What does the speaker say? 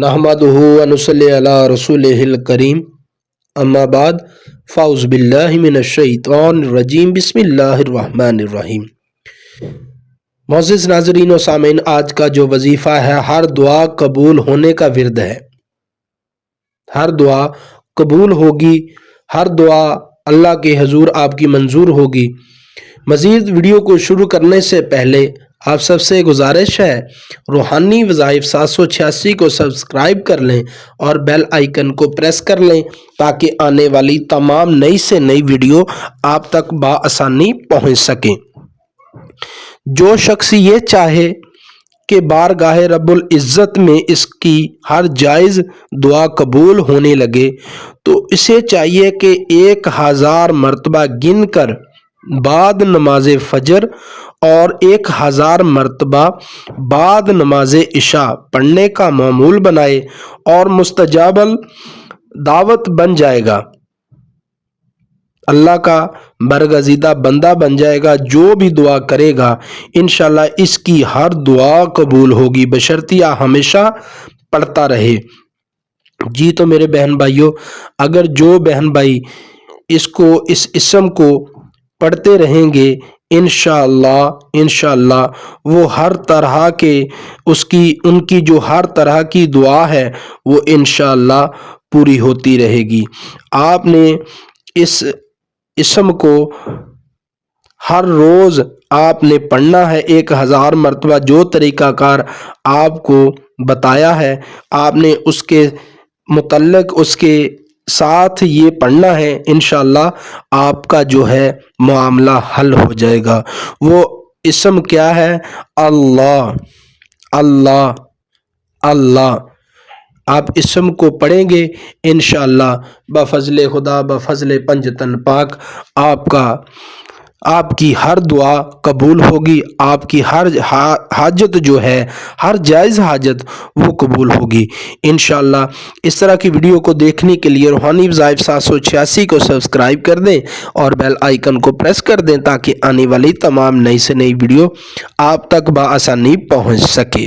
نحمدہ ونصلی علی رسولہ الکریم اما بعد فاعوذ باللہ من الشیطان الرجیم بسم اللہ الرحمن الرحیم۔ معزز ناظرین و سامعین، آج کا جو وظیفہ ہے ہر دعا قبول ہونے کا ورد ہے۔ ہر دعا قبول ہوگی، ہر دعا اللہ کے حضور آپ کی منظور ہوگی۔ مزید ویڈیو کو شروع کرنے سے پہلے آپ سب سے گزارش ہے روحانی وظائف 786 کو سبسکرائب کر لیں اور بیل آئیکن کو پریس کر لیں تاکہ آنے والی تمام نئی سے نئی ویڈیو آپ تک بآسانی پہنچ سکیں۔ جو شخص یہ چاہے کہ بارگاہ رب العزت میں اس کی ہر جائز دعا قبول ہونے لگے تو اسے چاہیے کہ 1000 مرتبہ گن کر بعد نماز فجر اور 1000 مرتبہ بعد نماز عشاء پڑھنے کا معمول بنائے اور مستجاب دعوت بن جائے گا، اللہ کا برگزیدہ بندہ بن جائے گا۔ جو بھی دعا کرے گا انشاءاللہ اس کی ہر دعا قبول ہوگی بشرطیہ ہمیشہ پڑھتا رہے۔ جی تو میرے بہن بھائیوں، اگر جو بہن بھائی اس اسم کو پڑھتے رہیں گے انشاءاللہ وہ ہر طرح کے ان کی جو ہر طرح کی دعا ہے وہ انشاءاللہ پوری ہوتی رہے گی۔ آپ نے اس اسم کو ہر روز آپ نے پڑھنا ہے 1000 مرتبہ، جو طریقہ کار آپ کو بتایا ہے آپ نے اس کے متعلق اس کے ساتھ یہ پڑھنا ہے، انشاءاللہ آپ کا جو ہے معاملہ حل ہو جائے گا۔ وہ اسم کیا ہے؟ اللہ اللہ اللہ۔ آپ اسم کو پڑھیں گے انشاءاللہ بفضل خدا، بفضل پنجتن پاک آپ کی ہر دعا قبول ہوگی، آپ کی ہر حاجت جو ہے، ہر جائز حاجت وہ قبول ہوگی انشاءاللہ۔ اس طرح کی ویڈیو کو دیکھنے کے لیے روحانی وظائف 786 کو سبسکرائب کر دیں اور بیل آئیکن کو پریس کر دیں تاکہ آنے والی تمام نئی سے نئی ویڈیو آپ تک بآسانی پہنچ سکے۔